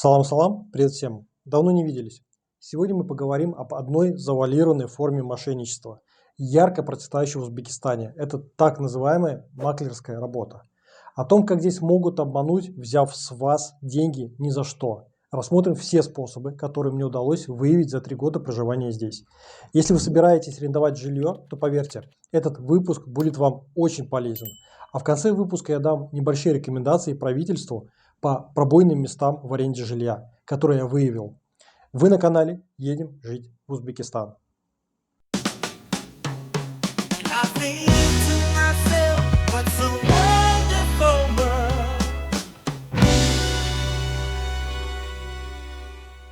Салам-салам, привет всем. Давно не виделись. Сегодня мы поговорим об одной завуалированной форме мошенничества, ярко процветающей в Узбекистане. Это так называемая маклерская работа. О том, как здесь могут обмануть, взяв с вас деньги ни за что. Рассмотрим все способы, которые мне удалось выявить за 3 года проживания здесь. Если вы собираетесь арендовать жилье, то поверьте, этот выпуск будет вам очень полезен. А в конце выпуска я дам небольшие рекомендации правительству по пробойным местам в аренде жилья, которые я выявил. Вы на канале «Едем жить в Узбекистан».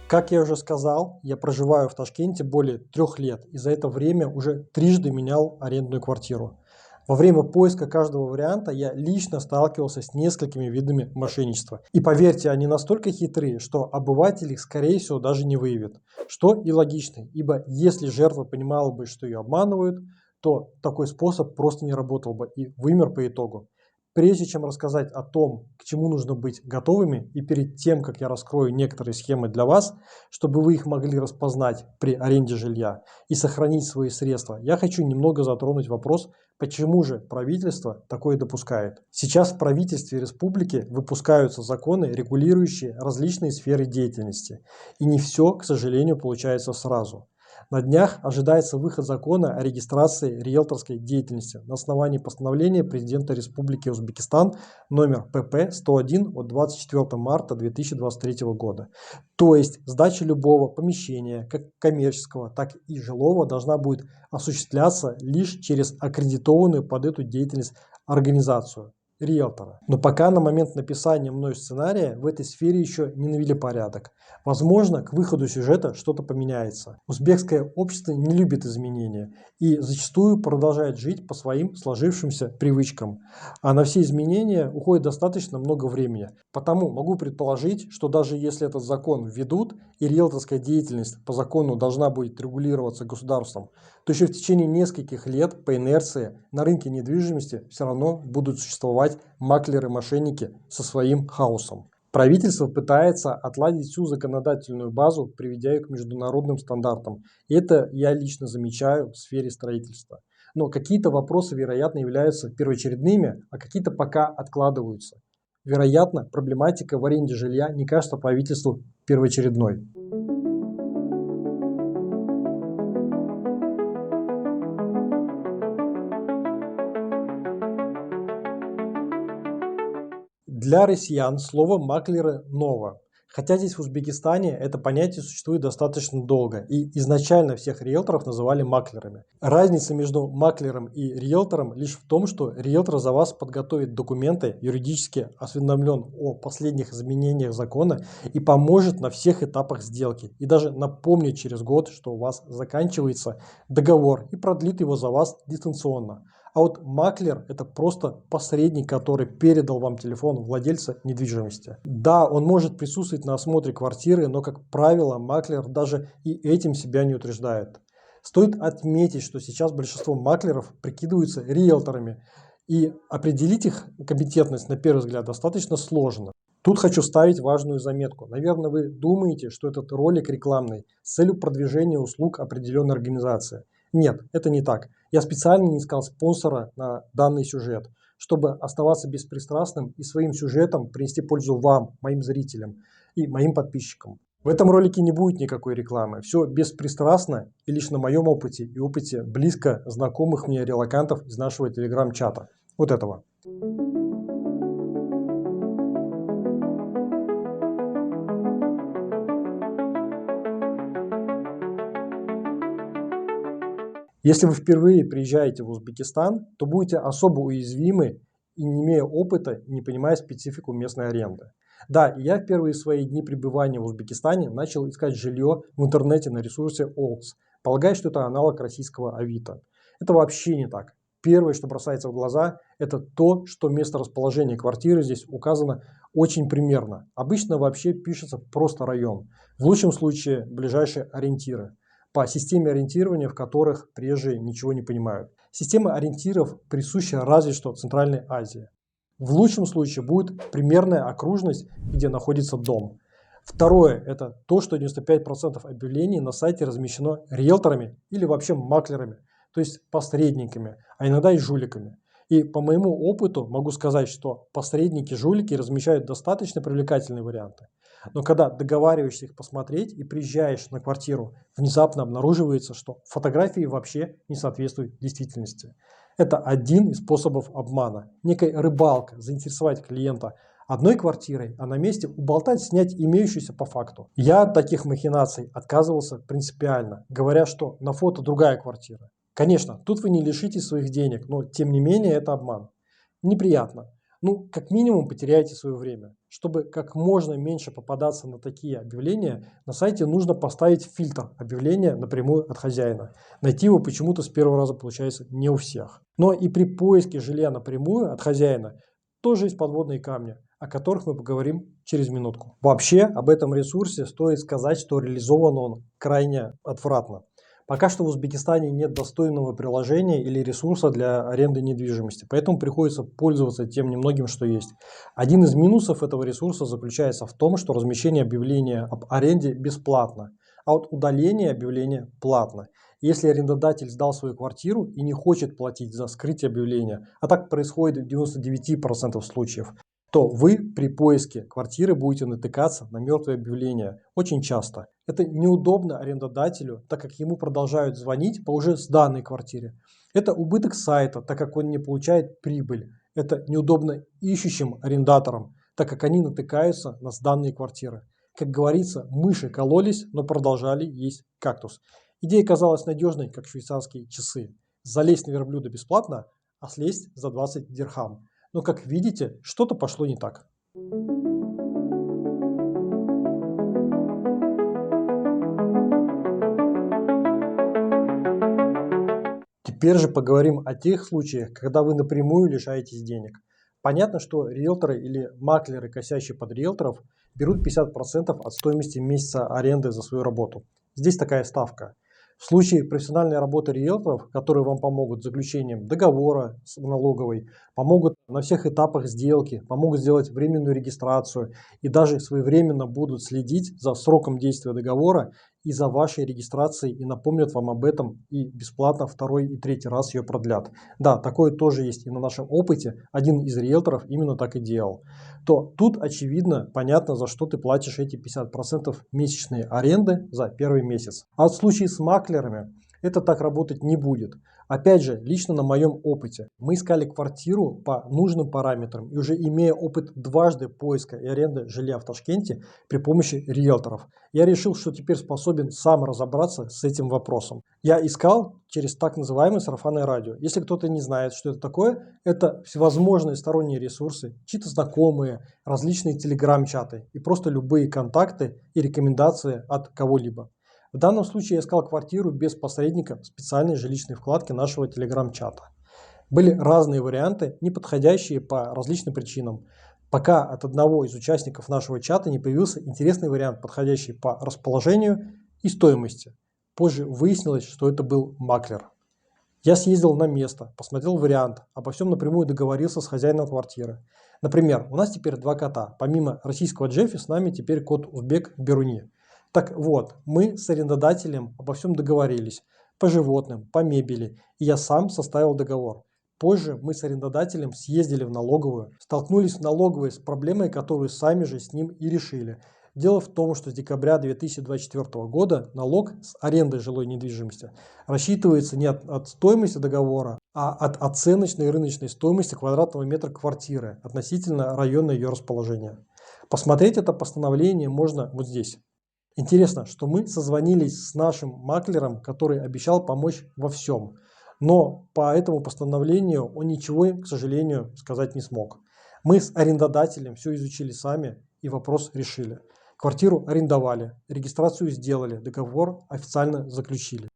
Как я уже сказал, я проживаю в Ташкенте более 3 лет и за это время уже трижды менял арендную квартиру. Во время поиска каждого варианта я лично сталкивался с несколькими видами мошенничества. И поверьте, они настолько хитрые, что обыватель их, скорее всего, даже не выявит. Что и логично, ибо если жертва понимала бы, что ее обманывают, то такой способ просто не работал бы и вымер по итогу. Прежде чем рассказать о том, к чему нужно быть готовыми, и перед тем, как я раскрою некоторые схемы для вас, чтобы вы их могли распознать при аренде жилья и сохранить свои средства, я хочу немного затронуть вопрос, почему же правительство такое допускает. Сейчас в правительстве республики выпускаются законы, регулирующие различные сферы деятельности, и не все, к сожалению, получается сразу. На днях ожидается выход закона о регистрации риэлторской деятельности на основании постановления президента Республики Узбекистан номер ПП-101 от 24 марта 2023 года. То есть сдача любого помещения, как коммерческого, так и жилого, должна будет осуществляться лишь через аккредитованную под эту деятельность организацию риэлтора. Но пока на момент написания мной сценария в этой сфере еще не навели порядок. Возможно, к выходу сюжета что-то поменяется. Узбекское общество не любит изменения и зачастую продолжает жить по своим сложившимся привычкам. А на все изменения уходит достаточно много времени. Потому могу предположить, что даже если этот закон введут и риэлторская деятельность по закону должна будет регулироваться государством, то еще в течение нескольких лет по инерции на рынке недвижимости все равно будут существовать маклеры-мошенники со своим хаосом. Правительство пытается отладить всю законодательную базу, приведя ее к международным стандартам. И это я лично замечаю в сфере строительства. Но какие-то вопросы, вероятно, являются первоочередными, а какие-то пока откладываются. Вероятно, проблематика в аренде жилья не кажется правительству первоочередной. Для россиян слово «маклеры» ново. Хотя здесь в Узбекистане это понятие существует достаточно долго, и изначально всех риэлторов называли маклерами. Разница между маклером и риэлтором лишь в том, что риэлтор за вас подготовит документы, юридически осведомлен о последних изменениях закона и поможет на всех этапах сделки, и даже напомнит через год, что у вас заканчивается договор, и продлит его за вас дистанционно. А вот маклер – это просто посредник, который передал вам телефон владельца недвижимости. Да, он может присутствовать на осмотре квартиры, но, как правило, маклер даже и этим себя не утруждает. Стоит отметить, что сейчас большинство маклеров прикидываются риэлторами, и определить их компетентность на первый взгляд достаточно сложно. Тут хочу вставить важную заметку. Наверное, вы думаете, что этот ролик рекламный с целью продвижения услуг определенной организации. Нет, это не так. Я специально не искал спонсора на данный сюжет, чтобы оставаться беспристрастным и своим сюжетом принести пользу вам, моим зрителям и моим подписчикам. В этом ролике не будет никакой рекламы. Все беспристрастно и лишь на моем опыте и опыте близко знакомых мне релокантов из нашего телеграм-чата. Вот этого. Если вы впервые приезжаете в Узбекистан, то будете особо уязвимы и не имея опыта, и не понимая специфику местной аренды. Да, и я в первые свои дни пребывания в Узбекистане начал искать жилье в интернете на ресурсе Olds, полагая, что это аналог российского Авито. Это вообще не так. Первое, что бросается в глаза, это то, что место расположения квартиры здесь указано очень примерно. Обычно вообще пишется просто район. В лучшем случае ближайшие ориентиры. По системе ориентирования, в которых приезжие ничего не понимают. Система ориентиров присуща разве что Центральной Азии. В лучшем случае будет примерная окружность, где находится дом. Второе – это то, что 95% объявлений на сайте размещено риэлторами или вообще маклерами, то есть посредниками, а иногда и жуликами. И по моему опыту могу сказать, что посредники-жулики размещают достаточно привлекательные варианты. Но когда договариваешься их посмотреть и приезжаешь на квартиру, внезапно обнаруживается, что фотографии вообще не соответствуют действительности. Это один из способов обмана. Некая рыбалка, заинтересовать клиента одной квартирой, а на месте уболтать, снять имеющуюся по факту. Я от таких махинаций отказывался принципиально, говоря, что на фото другая квартира. Конечно, тут вы не лишитесь своих денег, но тем не менее это обман. Неприятно. Ну, как минимум потеряете свое время. Чтобы как можно меньше попадаться на такие объявления, на сайте нужно поставить фильтр объявления напрямую от хозяина. Найти его почему-то с первого раза получается не у всех. Но и при поиске жилья напрямую от хозяина тоже есть подводные камни, о которых мы поговорим через минутку. Вообще, об этом ресурсе стоит сказать, что реализован он крайне отвратно. Пока что в Узбекистане нет достойного приложения или ресурса для аренды недвижимости, поэтому приходится пользоваться тем немногим, что есть. Один из минусов этого ресурса заключается в том, что размещение объявления об аренде бесплатно, а вот удаление объявления платно. Если арендодатель сдал свою квартиру и не хочет платить за скрытие объявления, а так происходит в 99% случаев, то вы при поиске квартиры будете натыкаться на мертвые объявления очень часто. Это неудобно арендодателю, так как ему продолжают звонить по уже сданной квартире. Это убыток сайта, так как он не получает прибыль. Это неудобно ищущим арендаторам, так как они натыкаются на сданные квартиры. Как говорится, мыши кололись, но продолжали есть кактус. Идея казалась надежной, как швейцарские часы. Залезть на верблюда бесплатно, а слезть за 20 дирхам. Но, как видите, что-то пошло не так. Теперь же поговорим о тех случаях, когда вы напрямую лишаетесь денег. Понятно, что риэлторы или маклеры, косящие под риэлторов, берут 50% от стоимости месяца аренды за свою работу. Здесь такая ставка. В случае профессиональной работы риэлторов, которые вам помогут с заключением договора с налоговой, помогут на всех этапах сделки, помогут сделать временную регистрацию и даже своевременно будут следить за сроком действия договора и за вашей регистрацией и напомнят вам об этом и бесплатно второй и третий раз ее продлят. Да, такое тоже есть и на нашем опыте. Один из риэлторов именно так и делал. То тут очевидно, понятно, за что ты платишь эти 50% месячной аренды за первый месяц. А в случае с маклерами это так работать не будет. Опять же, лично на моем опыте. Мы искали квартиру по нужным параметрам и уже имея опыт дважды поиска и аренды жилья в Ташкенте при помощи риэлторов, я решил, что теперь способен сам разобраться с этим вопросом. Я искал через так называемое сарафанное радио. Если кто-то не знает, что это такое, это всевозможные сторонние ресурсы, чьи-то знакомые, различные телеграм-чаты и просто любые контакты и рекомендации от кого-либо. В данном случае я искал квартиру без посредника в специальной жилищной вкладке нашего телеграм-чата. Были разные варианты, не подходящие по различным причинам, пока от одного из участников нашего чата не появился интересный вариант, подходящий по расположению и стоимости. Позже выяснилось, что это был маклер. Я съездил на место, посмотрел вариант, обо всем напрямую договорился с хозяином квартиры. Например, у нас теперь два кота. Помимо российского Джеффи с нами теперь кот узбек Беруни. Так вот, мы с арендодателем обо всем договорились. По животным, по мебели. И я сам составил договор. Позже мы с арендодателем съездили в налоговую. Столкнулись в налоговой с проблемой, которую сами же с ним и решили. Дело в том, что с декабря 2024 года налог с аренды жилой недвижимости рассчитывается не от стоимости договора, а от оценочной рыночной стоимости квадратного метра квартиры относительно района ее расположения. Посмотреть это постановление можно вот здесь. Интересно, что мы созвонились с нашим маклером, который обещал помочь во всем. Но по этому постановлению он ничего, к сожалению, сказать не смог. Мы с арендодателем все изучили сами и вопрос решили. Квартиру арендовали, регистрацию сделали, договор официально заключили.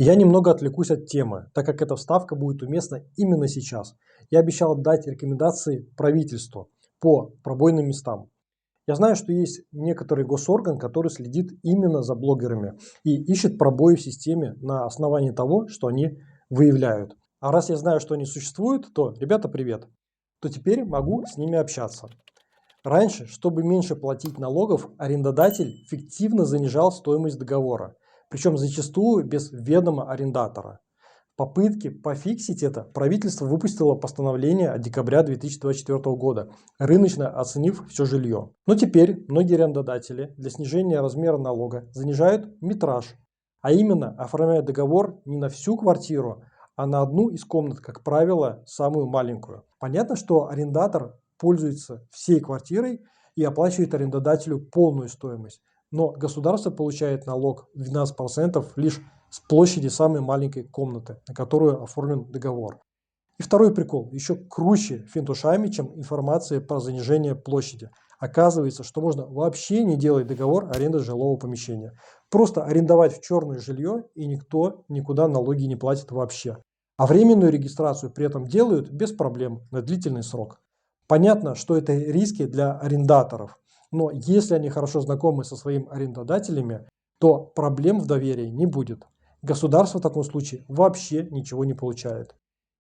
И я немного отвлекусь от темы, так как эта вставка будет уместна именно сейчас. Я обещал дать рекомендации правительству по пробойным местам. Я знаю, что есть некоторый госорган, который следит именно за блогерами и ищет пробои в системе на основании того, что они выявляют. А раз я знаю, что они существуют, то, ребята, привет, то теперь могу с ними общаться. Раньше, чтобы меньше платить налогов, арендодатель фиктивно занижал стоимость договора, причем зачастую без ведома арендатора. В попытке пофиксить это правительство выпустило постановление от декабря 2024 года, рыночно оценив все жилье. Но теперь многие арендодатели для снижения размера налога занижают метраж, а именно оформляют договор не на всю квартиру, а на одну из комнат, как правило, самую маленькую. Понятно, что арендатор пользуется всей квартирой и оплачивает арендодателю полную стоимость, но государство получает налог 12% лишь с площади самой маленькой комнаты, на которую оформлен договор. И второй прикол, еще круче финт ушами, чем информация про занижение площади. Оказывается, что можно вообще не делать договор аренды жилого помещения. Просто арендовать в черное жилье, и никто никуда налоги не платит вообще. А временную регистрацию при этом делают без проблем на длительный срок. Понятно, что это риски для арендаторов, но если они хорошо знакомы со своими арендодателями, то проблем в доверии не будет. Государство в таком случае вообще ничего не получает.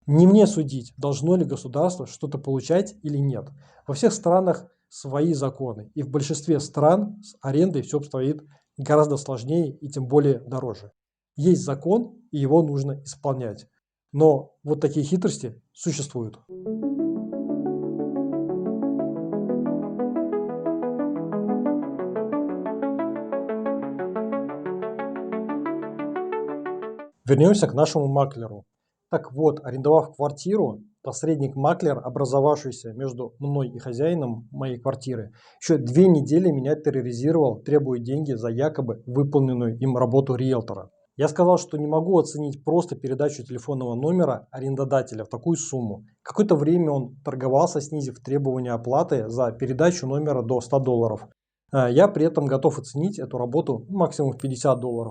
Не мне судить, должно ли государство что-то получать или нет. Во всех странах свои законы, и в большинстве стран с арендой все обстоит гораздо сложнее и тем более дороже. Есть закон, и его нужно исполнять. Но вот такие хитрости существуют. Вернемся к нашему маклеру. Так вот, арендовав квартиру, посредник-маклер, образовавшийся между мной и хозяином моей квартиры, еще 2 недели меня терроризировал, требуя деньги за якобы выполненную им работу риэлтора. Я сказал, что не могу оценить просто передачу телефонного номера арендодателя в такую сумму. Какое-то время он торговался, снизив требования оплаты за передачу номера до $100. Я при этом готов оценить эту работу максимум в $50.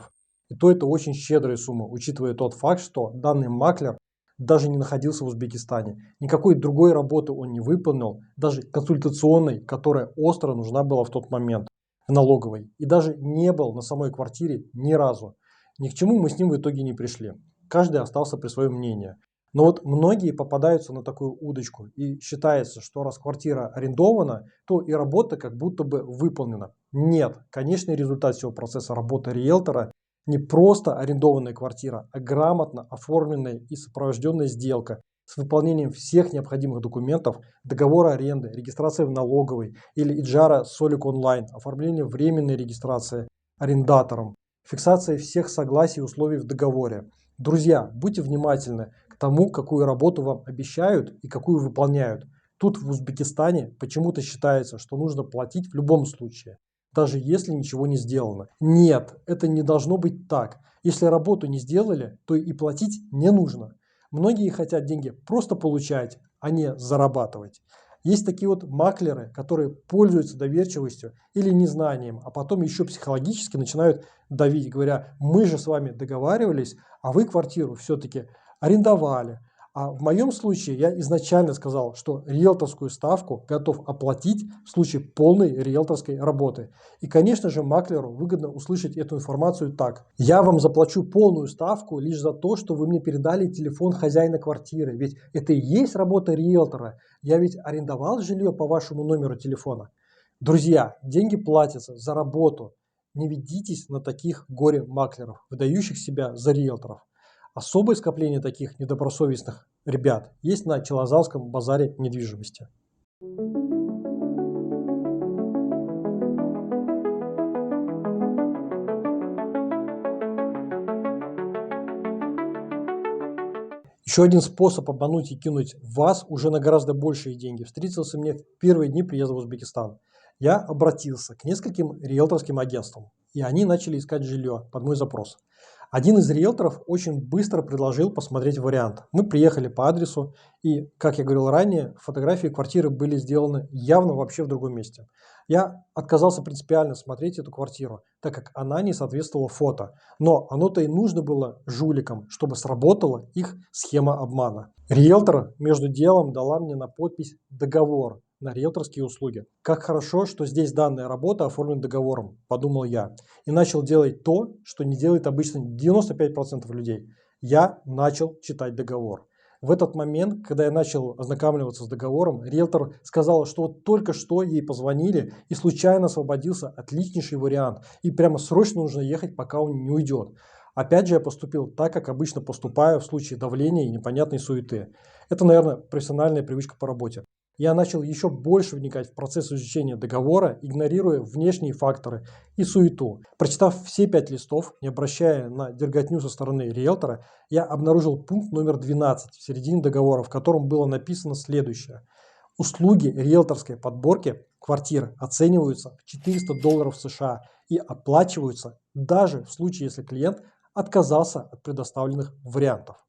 И то это очень щедрая сумма, учитывая тот факт, что данный маклер даже не находился в Узбекистане. Никакой другой работы он не выполнил, даже консультационной, которая остро нужна была в тот момент в налоговой. И даже не был на самой квартире ни разу. Ни к чему мы с ним в итоге не пришли. Каждый остался при своем мнении. Но вот многие попадаются на такую удочку и считается, что раз квартира арендована, то и работа как будто бы выполнена. Нет, конечный результат всего процесса работы риэлтора не просто арендованная квартира, а грамотно оформленная и сопровожденная сделка с выполнением всех необходимых документов, договора аренды, регистрации в налоговой или Иджара Солик онлайн, оформление временной регистрации арендатором, фиксация всех согласий и условий в договоре. Друзья, будьте внимательны к тому, какую работу вам обещают и какую выполняют. Тут в Узбекистане почему-то считается, что нужно платить в любом случае, даже если ничего не сделано. Нет, это не должно быть так. Если работу не сделали, то и платить не нужно. Многие хотят деньги просто получать, а не зарабатывать. Есть такие вот маклеры, которые пользуются доверчивостью или незнанием, а потом еще психологически начинают давить, говоря, мы же с вами договаривались, а вы квартиру все-таки арендовали. А в моем случае я изначально сказал, что риэлторскую ставку готов оплатить в случае полной риэлторской работы. И, конечно же, маклеру выгодно услышать эту информацию так. Я вам заплачу полную ставку лишь за то, что вы мне передали телефон хозяина квартиры. Ведь это и есть работа риэлтора. Я ведь арендовал жилье по вашему номеру телефона. Друзья, деньги платятся за работу. Не ведитесь на таких горе-маклеров, выдающих себя за риэлторов. Особое скопление таких недобросовестных ребят есть на Челозавском базаре недвижимости. Еще один способ обмануть и кинуть вас уже на гораздо большие деньги встретился мне в первые дни приезда в Узбекистан. Я обратился к нескольким риэлторским агентствам, и они начали искать жилье под мой запрос. Один из риэлторов очень быстро предложил посмотреть вариант. Мы приехали по адресу, и, как я говорил ранее, фотографии квартиры были сделаны явно вообще в другом месте. Я отказался принципиально смотреть эту квартиру, так как она не соответствовала фото. Но оно-то и нужно было жуликам, чтобы сработала их схема обмана. Риэлтор между делом дала мне на подпись договор на риэлторские услуги. Как хорошо, что здесь данная работа оформлена договором, подумал я, и начал делать то, что не делает обычно 95% людей. Я начал читать договор. В этот момент, когда я начал ознакомливаться с договором, риэлтор сказала, что вот только что ей позвонили и случайно освободился отличнейший вариант, и прямо срочно нужно ехать, пока он не уйдет. Опять же, я поступил так, как обычно поступаю в случае давления и непонятной суеты. Это, наверное, профессиональная привычка по работе. Я начал еще больше вникать в процесс изучения договора, игнорируя внешние факторы и суету. Прочитав все 5 листов, не обращая на дерготню со стороны риэлтора, я обнаружил пункт номер 12 в середине договора, в котором было написано следующее. Услуги риэлторской подборки квартир оцениваются в $400 США и оплачиваются даже в случае, если клиент отказался от предоставленных вариантов.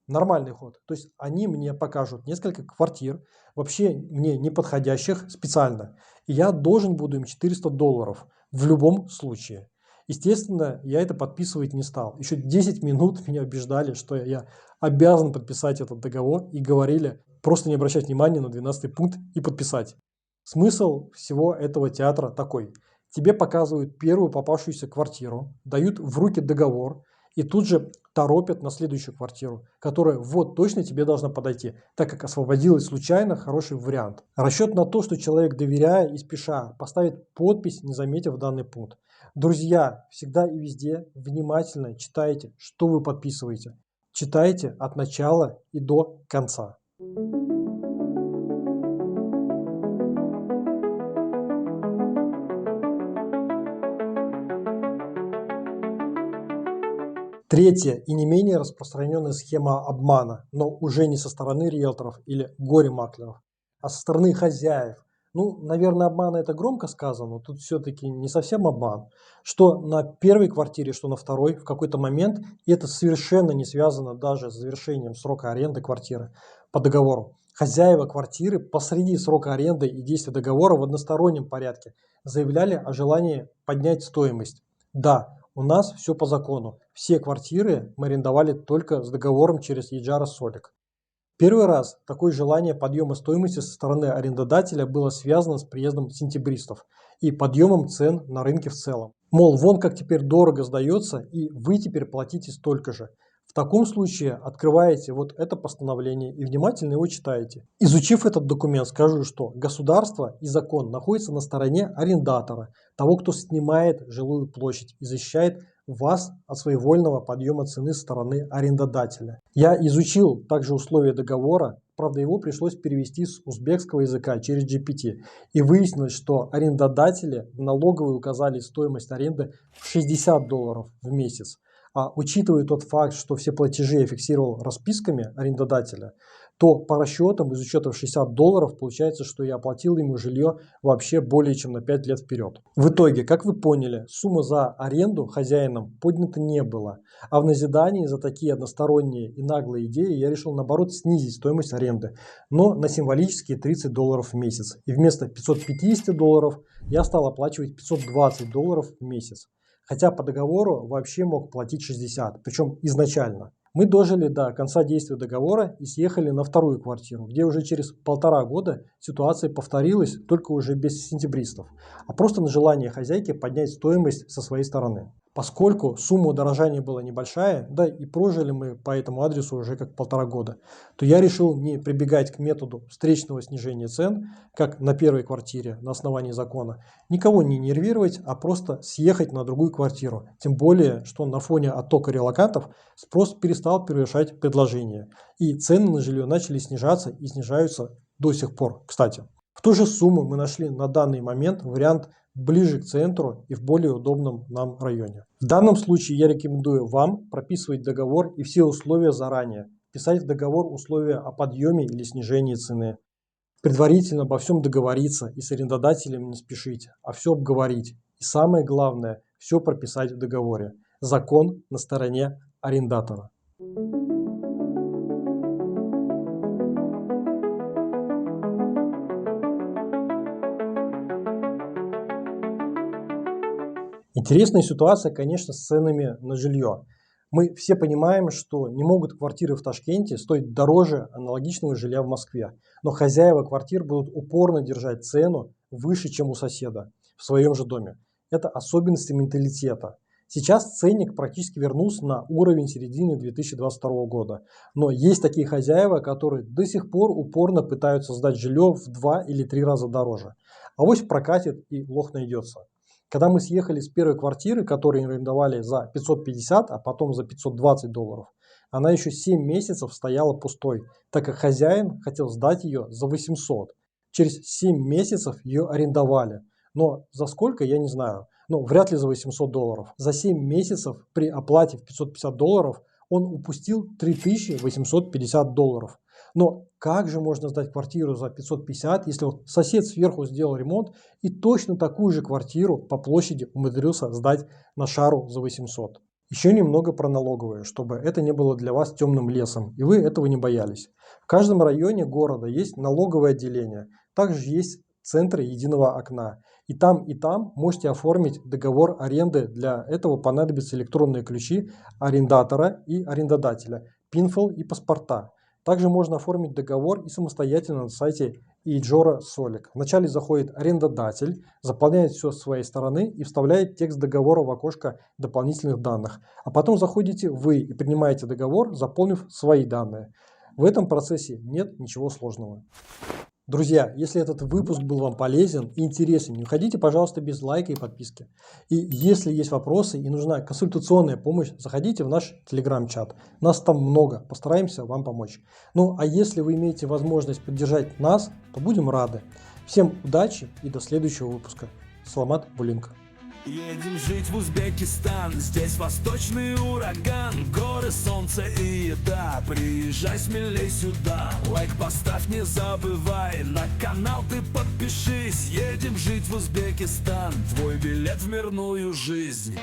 Нормальный ход. То есть они мне покажут несколько квартир, вообще мне не подходящих специально. И я должен буду им $400 в любом случае. Естественно, я это подписывать не стал. Еще 10 минут меня убеждали, что я обязан подписать этот договор и говорили просто не обращать внимания на 12 пункт и подписать. Смысл всего этого театра такой. Тебе показывают первую попавшуюся квартиру, дают в руки договор, и тут же торопят на следующую квартиру, которая вот точно тебе должна подойти, так как освободилась случайно хороший вариант. Расчет на то, что человек, доверяя и спеша, поставит подпись, не заметив данный пункт. Друзья, всегда и везде внимательно читайте, что вы подписываете. Читайте от начала и до конца. Третья и не менее распространенная схема обмана, но уже не со стороны риэлторов или горе-маклеров, а со стороны хозяев. Ну, наверное, обман это громко сказано, тут все-таки не совсем обман. Что на первой квартире, что на второй в какой-то момент, и это совершенно не связано даже с завершением срока аренды квартиры по договору. Хозяева квартиры посреди срока аренды и действия договора в одностороннем порядке заявляли о желании поднять стоимость. Да, у нас все по закону. Все квартиры мы арендовали только с договором через Еджара Солик. Первый раз такое желание подъема стоимости со стороны арендодателя было связано с приездом сентябристов и подъемом цен на рынке в целом. Мол, вон как теперь дорого сдается, и вы теперь платите столько же. В таком случае открываете вот это постановление и внимательно его читаете. Изучив этот документ, скажу, что государство и закон находятся на стороне арендатора, того, кто снимает жилую площадь и защищает вас от своевольного подъема цены со стороны арендодателя. Я изучил также условия договора, правда его пришлось перевести с узбекского языка через GPT, и выяснилось, что арендодатели в налоговой указали стоимость аренды в $60 в месяц. А учитывая тот факт, что все платежи я фиксировал расписками арендодателя, то по расчетам из учета в $60 получается, что я оплатил ему жилье вообще более чем на 5 лет вперед. В итоге, как вы поняли, сумма за аренду хозяином поднята не было. А в назидании за такие односторонние и наглые идеи я решил наоборот снизить стоимость аренды, но на символические $30 в месяц. И вместо $550 я стал оплачивать $520 в месяц. Хотя по договору вообще мог платить 60, причем изначально. Мы дожили до конца действия договора и съехали на вторую квартиру, где уже через 1,5 года ситуация повторилась, только уже без сентябристов, а просто на желание хозяйки поднять стоимость со своей стороны. Поскольку сумма удорожания была небольшая, да и прожили мы по этому адресу уже как 1,5 года, то я решил не прибегать к методу встречного снижения цен, как на первой квартире на основании закона, никого не нервировать, а просто съехать на другую квартиру. Тем более, что на фоне оттока релокантов спрос перестал превышать предложение, и цены на жилье начали снижаться и снижаются до сих пор, кстати. В ту же сумму мы нашли на данный момент вариант ближе к центру и в более удобном нам районе. В данном случае я рекомендую вам прописывать договор и все условия заранее, писать в договор условия о подъеме или снижении цены, предварительно обо всем договориться и с арендодателем не спешить, а все обговорить. И самое главное, все прописать в договоре. Закон на стороне арендатора. Интересная ситуация, конечно, с ценами на жилье. Мы все понимаем, что не могут квартиры в Ташкенте стоить дороже аналогичного жилья в Москве, но хозяева квартир будут упорно держать цену выше, чем у соседа в своем же доме. Это особенности менталитета. Сейчас ценник практически вернулся на уровень середины 2022 года, но есть такие хозяева, которые до сих пор упорно пытаются сдать жилье в 2 или 3 раза дороже. Авось прокатит и лох найдется. Когда мы съехали с первой квартиры, которую арендовали за 550, а потом за $520, она еще 7 месяцев стояла пустой, так как хозяин хотел сдать ее за 800. Через 7 месяцев ее арендовали. Но за сколько, я не знаю. Но вряд ли за $800. За 7 месяцев при оплате в $550 он упустил $3850. Но как же можно сдать квартиру за 550, если вот сосед сверху сделал ремонт и точно такую же квартиру по площади умудрился сдать на шару за 800? Еще немного про налоговые, чтобы это не было для вас темным лесом, и вы этого не боялись. В каждом районе города есть налоговое отделение, также есть центры единого окна. И там можете оформить договор аренды. Для этого понадобятся электронные ключи арендатора и арендодателя, пинфол и паспорта. Также можно оформить договор и самостоятельно на сайте Иджора Солик. Вначале заходит арендодатель, заполняет все с своей стороны и вставляет текст договора в окошко дополнительных данных. А потом заходите вы и принимаете договор, заполнив свои данные. В этом процессе нет ничего сложного. Друзья, если этот выпуск был вам полезен и интересен, не уходите, пожалуйста, без лайка и подписки. И если есть вопросы и нужна консультационная помощь, заходите в наш телеграм-чат. Нас там много, постараемся вам помочь. Ну, а если вы имеете возможность поддержать нас, то будем рады. Всем удачи и до следующего выпуска. Саламат Булинка. Едем жить в Узбекистан, здесь восточный ураган, горы, солнце и еда, приезжай смелей сюда. Лайк поставь, не забывай, на канал ты подпишись. Едем жить в Узбекистан, твой билет в мирную жизнь.